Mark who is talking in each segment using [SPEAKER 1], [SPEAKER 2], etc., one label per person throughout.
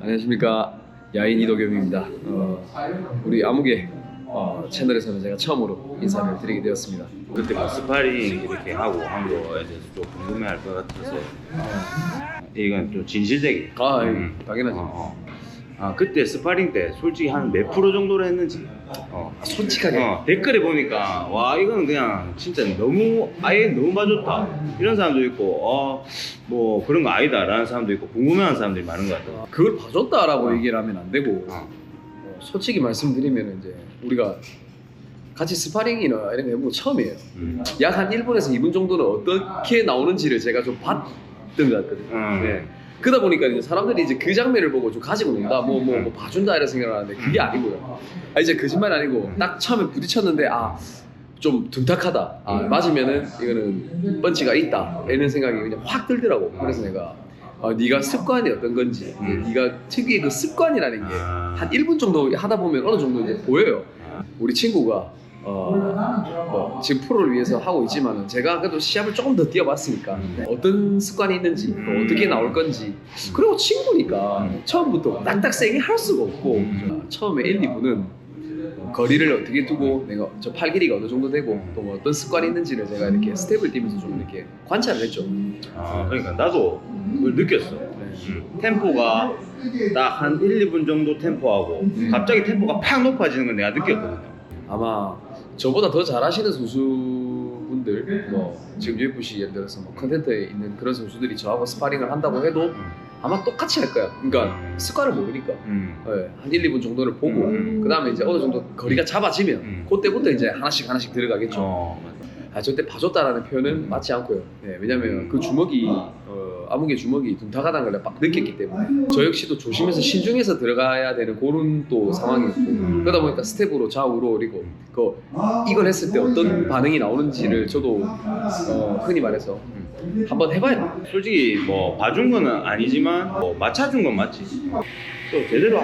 [SPEAKER 1] 안녕하십니까, 야인 이도겸입니다. 우리 아무개 채널에서는 제가 처음으로 인사를 드리게 되었습니다.
[SPEAKER 2] 그때 뭐 스파링 이렇게 하고 한 거에 대해서 좀 궁금해할 것 같아서 이건 좀 진실되게.
[SPEAKER 1] 당연하죠.
[SPEAKER 2] 그때 스파링 때 솔직히 한 몇 프로 정도로 했는지.
[SPEAKER 1] 솔직하게.
[SPEAKER 2] 댓글에 보니까 와 이거는 그냥 진짜 너무 아예 너무 봐줬다 이런 사람도 있고 뭐 그런 거 아니다 라는 사람도 있고 궁금해하는 사람들이 많은 것 같아요.
[SPEAKER 1] 그걸 봐줬다라고 얘기를 하면 안 되고, 솔직히 말씀드리면 이제 우리가 같이 스파링이나 이런 거 해본 거 처음이에요. 약 한 1분에서 2분 정도는 어떻게 나오는지를 제가 좀 봤던 것 같거든요. 네. 그러다 보니까 이제 사람들이 이제 그 장면을 보고 좀 가지고 논다, 뭐 봐준다 이런 생각을 하는데 그게 아니고요. 이제 거짓말 아니고 딱 처음에 부딪혔는데 좀 둔탁하다. 맞으면은 이거는 펀치가 있다. 이런 생각이 그냥 확 들더라고. 그래서 내가 네가 습관이 어떤 건지, 네가 특유의 그 습관이라는 게 한 1분 정도 하다 보면 어느 정도 이제 보여요. 우리 친구가 지금 프로를 위해서 하고 있지만은 제가 그래도 시합을 조금 더 뛰어봤으니까 어떤 습관이 있는지 또 어떻게 나올 건지, 그리고 친구니까 처음부터 딱딱 세게 할 수가 없고 처음에 1, 2분은 거리를 어떻게 두고 내가 저 팔 길이가 어느 정도 되고 또 뭐 어떤 습관이 있는지를 제가 이렇게 스텝을 띄면서 좀 이렇게 관찰을 했죠.
[SPEAKER 2] 그러니까 나도 그걸 느꼈어. 템포가 딱 한 1, 2분 정도 템포하고 갑자기 템포가 팍 높아지는 건 내가 느꼈거든요.
[SPEAKER 1] 아마 저보다 더 잘하시는 선수분들, 지금 UFC 예를 들어서 컨텐츠에 있는 그런 선수들이 저하고 스파링을 한다고 해도 아마 똑같이 할 거야. 그러니까 습관을 모르니까. 네, 한 1, 2분 정도를 보고 그 다음에 이제 어느 정도 거리가 잡아지면 그때부터 이제 하나씩 들어가겠죠. 절대 봐줬다라는 표현은 맞지 않고요. 네, 왜냐면 그 주먹이 아무개 주먹이 둔탁하다는 걸 막 느꼈기 때문에 저 역시도 조심해서 신중해서 들어가야 되는 그런 또 상황이었고, 그러다 보니까 스텝으로 좌우로 그리고 이걸 했을 때 어떤 반응이 나오는지를 저도 흔히 말해서 한번 해봐야 돼.
[SPEAKER 2] 솔직히 뭐 봐준 거는 아니지만 뭐 맞춰준 건 맞지. 또 제대로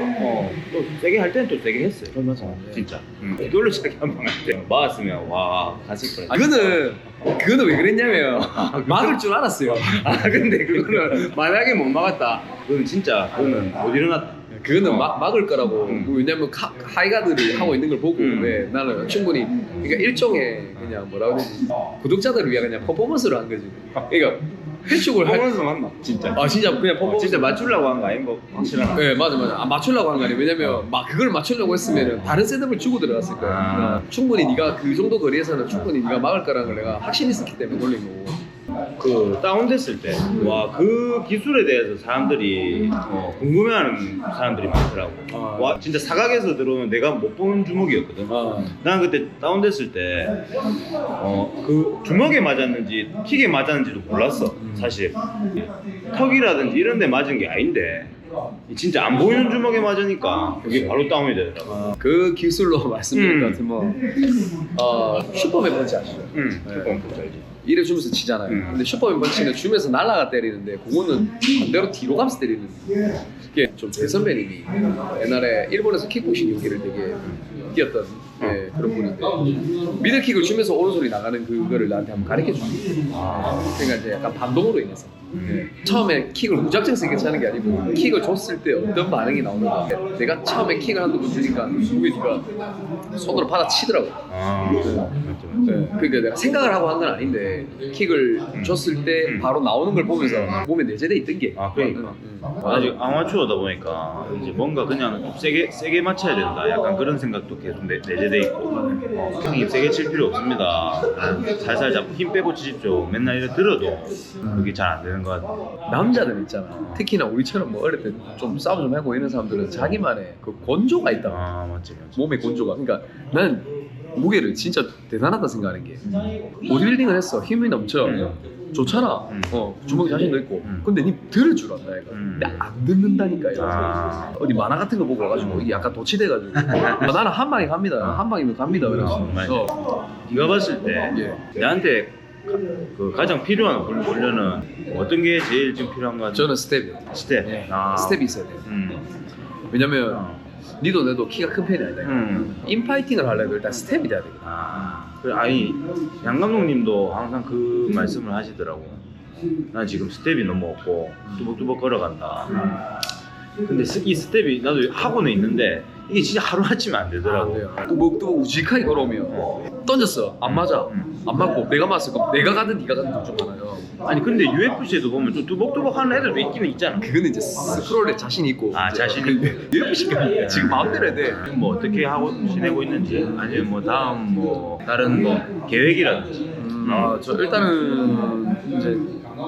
[SPEAKER 2] 또 세게 할 때는 또 세게 했어요.
[SPEAKER 1] 맞아.
[SPEAKER 2] 진짜. 이걸로 세게 한 번 할 때 맞았으면 와 갔을 뻔.
[SPEAKER 1] 그거는 왜 그랬냐면 막을 줄 알았어요.
[SPEAKER 2] 근데 그거는 만약에 못 막았다. 그거는 진짜 그거는 못 일어났다.
[SPEAKER 1] 그거는 막을 거라고. 왜냐면 하이가드를 하고 있는 걸 보고 나는 충분히 그러니까 일종의 그냥 뭐라 그러지, 구독자들을 위한 그냥 퍼포먼스를 한 거지. 그러니까 회축을
[SPEAKER 2] 퍼포먼스 맞나? 진짜.
[SPEAKER 1] 진짜 그냥 퍼포먼스.
[SPEAKER 2] 진짜 맞추려고 한 거 아닌 거 확실하나?
[SPEAKER 1] 네, 맞아. 맞추려고 한 거 아니에요. 왜냐면 그걸 맞추려고 했으면은 다른 셋업을 주고 들어갔을 거야. 충분히 네가 그 정도 거리에서는 충분히 네가 막을 거라는 걸 내가 확신이 있었기 때문에 돌린 거고.
[SPEAKER 2] 그 다운됐을 때 와 그 기술에 대해서 사람들이 궁금해하는 사람들이 많더라고. 와 진짜 사각에서 들어오면 내가 못 보는 주먹이었거든. 난 그때 다운됐을 때 그 주먹에 맞았는지 킥에 맞았는지도 몰랐어 사실. 턱이라든지 이런 데 맞은 게 아닌데 진짜 안 보이는 주먹에 맞으니까 그게 바로 다운이 되더라고.
[SPEAKER 1] 그 기술로 말씀드릴 것 같으면 슈퍼맨 펀치 아시죠?
[SPEAKER 2] 슈퍼맨 펀치 알지.
[SPEAKER 1] 이래 주면서 치잖아요. 근데 슈퍼맨 펀치는 주면서 날아가 때리는데 그거는 반대로 뒤로 가면서 때리는. 이게 좀 제 선배님이 옛날에 일본에서 킥복싱 경기를 되게 뛰었던 그런 분인데 미들킥을 주면서 오른손이 나가는 그거를 나한테 한번 가르쳐 주고. 그러니까 이제 약간 반동으로 인해서 처음에 킥을 무작정 세게 차는 게 아니고 킥을 줬을 때 어떤 반응이 나오는가. 내가 처음에 킥을 한두 번 주니까 그게 네가 손으로 받아치더라고. 그러니까 내가 생각을 하고 한 건 아닌데 킥을 줬을 때 바로 나오는 걸 보면서 몸에 내재돼 있던 게.
[SPEAKER 2] 그러니까 아직 아마추어다 보니까 이제 뭔가 그냥 좀 세게 맞춰야 된다 약간 그런 생각도 계속 내재돼 있고 형님 세게 칠 필요 없습니다. 살살 잡고 힘 빼고 치십시오. 맨날 이래 들어도 그게 잘 안 되는 것 같아.
[SPEAKER 1] 남자들 있잖아. 특히나 우리처럼 뭐 어릴 때 좀 싸움 좀 하고 이런 사람들은 자기만의 그 건조가 있다.
[SPEAKER 2] 맞지.
[SPEAKER 1] 몸의 건조가. 그러니까 난 무게를 진짜 대단하다 생각하는 게 보디빌딩을 했어. 힘이 넘쳐. 좋잖아. 주먹에 자신도 있고. 근데 니 들을 줄 안다 얘가. 근데 안 듣는다니까 얘가. 어디 만화 같은 거 보고 와가지고 이게 약간 도치돼가지고 나는 한 방에 갑니다. 한 방이면 갑니다. 그래서
[SPEAKER 2] 네가 봤을 때 나한테 그 가장 필요한 훈련은 어떤 게 제일 지금 필요한 거 같아?
[SPEAKER 1] 저는 스텝이요.
[SPEAKER 2] 스텝.
[SPEAKER 1] 스텝이 있어야 돼요. 왜냐면 니도 내도 키가 큰 편이 아니다. 인파이팅을 하려면 일단 스텝이 돼야 되거든.
[SPEAKER 2] 아니 양 감독님도 항상 그 말씀을 하시더라고. 난 지금 스텝이 너무 없고 뚜벅뚜벅 걸어간다. 근데 이 스텝이 나도 하고는 있는데 이게 진짜 하루아침에 안 되더라고.
[SPEAKER 1] 뚜벅뚜벅 우직하게 걸어오면 던졌어 안 맞아 안 맞고 내가 맞을 거면 내가 가든 네가 가든 둘 중 하나요.
[SPEAKER 2] 아니 근데 UFC에도 보면 좀 뚜벅뚜벅 하는 애들도 있기는 있잖아.
[SPEAKER 1] 그거는 이제 스크롤에 자신 있고
[SPEAKER 2] 자신 있고
[SPEAKER 1] UFC가 지금 마음대로 해야 돼.
[SPEAKER 2] 지금 뭐 어떻게 하고 지내고 있는지 아니면 뭐 다음 뭐 다른 뭐 계획이라든지.
[SPEAKER 1] 저 일단은 이제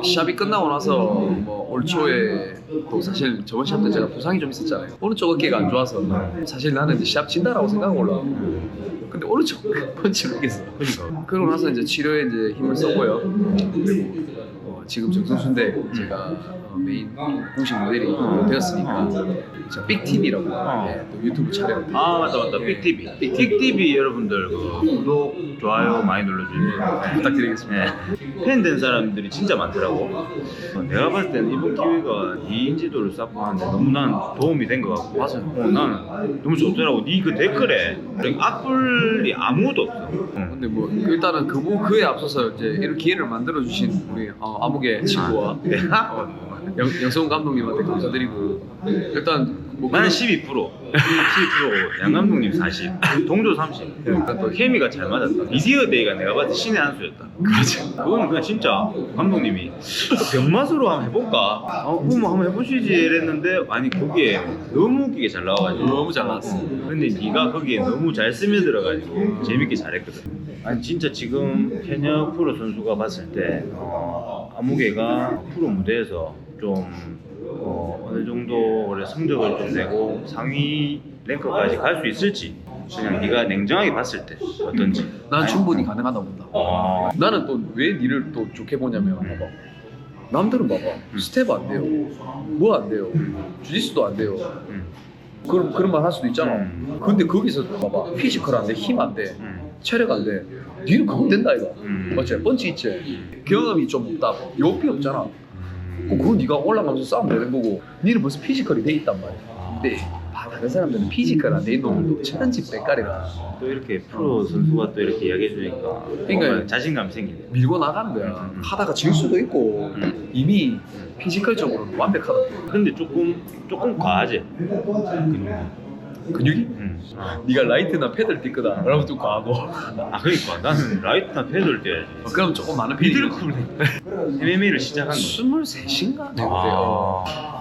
[SPEAKER 1] 시합이 끝나고 나서 뭐 올 초에 또 사실 저번 시합 때 제가 부상이 좀 있었잖아요. 오른쪽 어깨가 안 좋아서 사실 나는 이제 시합 진다라고 생각하고 올라왔고 근데 오른쪽 펀치 못겠어.
[SPEAKER 2] 그러니까.
[SPEAKER 1] 그러고 나서 이제 치료에 이제 힘을 썼고요. 그리고 지금 정선수인데 제가 메인 공식 모델이 되었으니까 제가 빅TV라고 또 유튜브 촬영.
[SPEAKER 2] 맞다 빅TV. 빅TV 여러분들 그 구독 좋아요 많이 눌러주세요.
[SPEAKER 1] 부탁드리겠습니다.
[SPEAKER 2] 팬 된 사람들이 진짜 많더라고. 내가 봤을 때는 이번 기회가 네 인지도를 쌓고 하는데 너무 난 도움이 된 것 같고.
[SPEAKER 1] 맞아.
[SPEAKER 2] 난 너무 좋더라고. 네 그 댓글에 악플이 아무도 없어.
[SPEAKER 1] 근데 뭐 일단은 그에 앞서서 이제 이런 기회를 만들어 주신 우리 아무개 친구와 영성훈 감독님한테 감사드리고 일단 뭐
[SPEAKER 2] 나는 12%, 12%고 양 감독님 40, 동조 30. 그러니까 또 케미가 잘 맞았다. 미디어 데이가 내가 봤을 때 신의 한 수였다.
[SPEAKER 1] 맞아.
[SPEAKER 2] 그거는 그냥 진짜 감독님이 병맛으로 한번 해볼까? 그럼 한번 해보시지 이랬는데 아니 거기에 너무 웃기게 잘 나와가지고
[SPEAKER 1] 너무 잘 나왔어.
[SPEAKER 2] 근데 네가 거기에 너무 잘 스며들어가지고 재밌게 잘했거든. 아니 진짜 지금 현역 프로 선수가 봤을 때 아무개가 프로 무대에서 좀 어느 정도 원래 성적을 좀 내고 상위 랭커까지 갈 수 있을지 그냥 네가 냉정하게 봤을 때 어떤지.
[SPEAKER 1] 난 충분히 가능하다고 본다. 나는 또 왜 니를 또 좋게 보냐면 봐봐. 남들은 봐봐 스텝 안 돼요, 뭐 안 돼요, 주짓수도 안 돼요. 그런 말 할 수도 있잖아. 근데 거기서 봐봐 피지컬 안 돼, 힘 안 돼, 체력 안 돼. 니는 그건 된다 이거. 맞지? 펀치 있지. 경험이 좀 없다. 욕이 없잖아. 그거 네가 올라가면서 싸움 되는 거고 니는 벌써 피지컬이 돼 있단 말이야. 근데 다른 사람들은 피지컬 안 돼 있는 놈들도 천지 빽깔이라
[SPEAKER 2] 또 이렇게 프로 선수가 또 이렇게 이야기해 주니까
[SPEAKER 1] 그러니까
[SPEAKER 2] 자신감이 생기네.
[SPEAKER 1] 밀고 나가는 거야. 하다가 질 수도 있고 이미 피지컬적으로는 완벽하다.
[SPEAKER 2] 근데 조금 과하지.
[SPEAKER 1] 근육이? 네가 라이트나 패들 뛸 거다. 그러면 좀 과하고.
[SPEAKER 2] 그러니까 나는 라이트나 패드를 뛰어야지.
[SPEAKER 1] 그럼 조금 많은 편이.
[SPEAKER 2] 미들쿨 MMA를 시작한 거.
[SPEAKER 1] 23인가?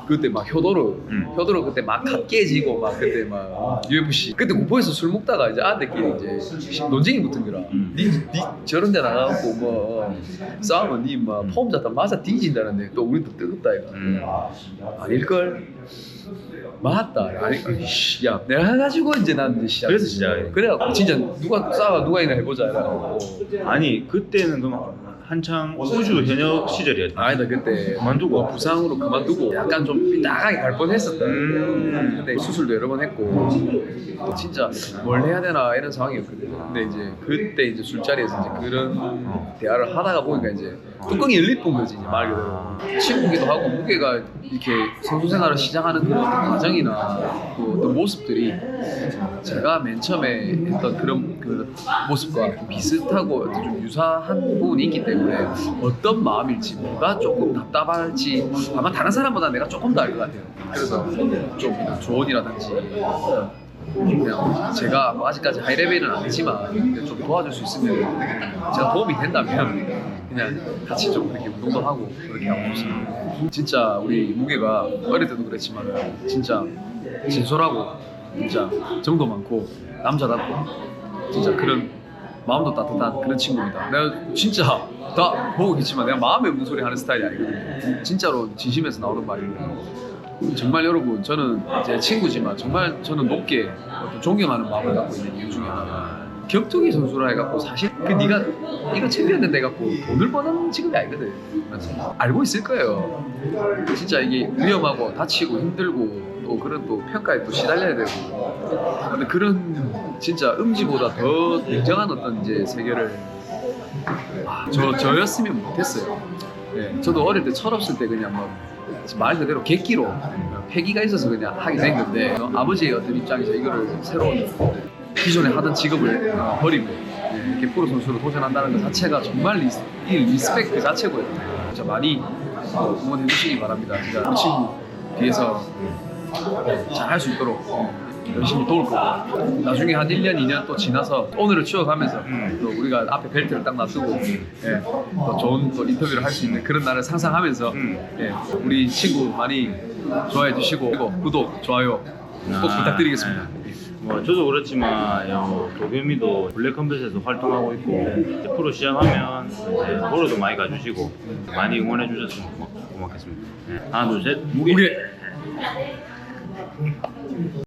[SPEAKER 1] 그때 막 효도로 그때 막 갓 깨지고 막 그때 막 UFC 그때 구포에서 술 먹다가 이제 아들끼리 이제 논쟁이 붙은 거라. 니 저런 데 나가고 뭐 싸우면 니 막 폼 잡다 맞아 뒤진다는데 또 우리 또 뜨겁다 이거. 아닐걸? 맞다. 아니, 야 내가 해가지고 이제 난 이제 시작.
[SPEAKER 2] 그래서 시작해.
[SPEAKER 1] 그래갖고 진짜 누가 이나 해보자 이래갖고.
[SPEAKER 2] 아니 그때는 그럼 한창 우주 현역 시절이었지.
[SPEAKER 1] 아니다 그때
[SPEAKER 2] 그만두고
[SPEAKER 1] 부상으로 그만두고 약간 좀 삐딱하게 갈 뻔했었다. 근데 수술도 여러 번 했고 진짜 뭘 해야 되나 이런 상황이었거든. 근데 이제 그때 이제 술자리에서 이제 그런 대화를 하다가 보니까 이제 뚜껑이 열릴 뻔 거지 이제 말 그대로. 친구기도 하고 무게가 이렇게 선수 생활을 시작하는 그런 과정이나 또 어떤 모습들이 제가 맨 처음에 했던 그런 그 모습과 좀 비슷하고 좀 유사한 부분이 있기 때문에 어떤 마음일지 뭐가 조금 답답할지 아마 다른 사람보다 내가 조금 더 알 것 같아요. 그래서 좀 조언이라든지 그냥 제가 뭐 아직까지 하이레벨은 아니지만 좀 도와줄 수 있으면 제가 도움이 된다면 그냥 같이 좀 그렇게 운동도 하고 그렇게 하고 싶습니다. 진짜 우리 무게가 어릴 때도 그랬지만 진짜 진솔하고 진짜 정도 많고 남자답고 진짜 그런 마음도 따뜻한 그런 친구입니다. 내가 진짜 다 보고 계시지만 내가 마음에 없는 소리 하는 스타일이 아니거든요. 진짜로 진심에서 나오는 말이고 정말 여러분 저는 제 친구지만 정말 저는 높게 어떤 존경하는 마음을 갖고 있는 이유 중에 하나가 격투기 선수라 해갖고 사실 그 네가 이거 챔피언 된다 해갖고 돈을 버는 직업이 아니거든. 알고 있을 거예요. 진짜 이게 위험하고 다치고 힘들고 또 그런 또 평가에 또 시달려야 되고 근데 그런 진짜 음지보다 더 냉정한 어떤 이제 세계를 저였으면 못했어요. 네, 저도 어릴 때 철없을 때 그냥 뭐 말 그대로 객기로 패기가 있어서 그냥 하게 된 건데 아버지의 어떤 입장에서 이거를 새로운 기존에 하던 직업을 버리고 이렇게 프로 선수로 도전한다는 것 자체가 정말 이 리스펙트 자체고요. 진짜 많이 응원해 주시기 바랍니다. 진짜 우리 친구 뒤에서 잘 할 수 있도록 열심히 도울 거고 나중에 한 1년, 2년 또 지나서 오늘을 추억하면서 또 우리가 앞에 벨트를 딱 놔두고 예, 또 좋은 또 인터뷰를 할 수 있는 그런 날을 상상하면서 예, 우리 친구 많이 좋아해 주시고 그리고 구독, 좋아요 꼭 부탁드리겠습니다.
[SPEAKER 2] 뭐 저도 그렇지만 도겸이도 블랙컴뱃에서 활동하고 있고 이제 프로 시작하면 이제 보러도 많이 가주시고 많이 응원해 주셨으면 고맙겠습니다. 하나 둘 셋 무게.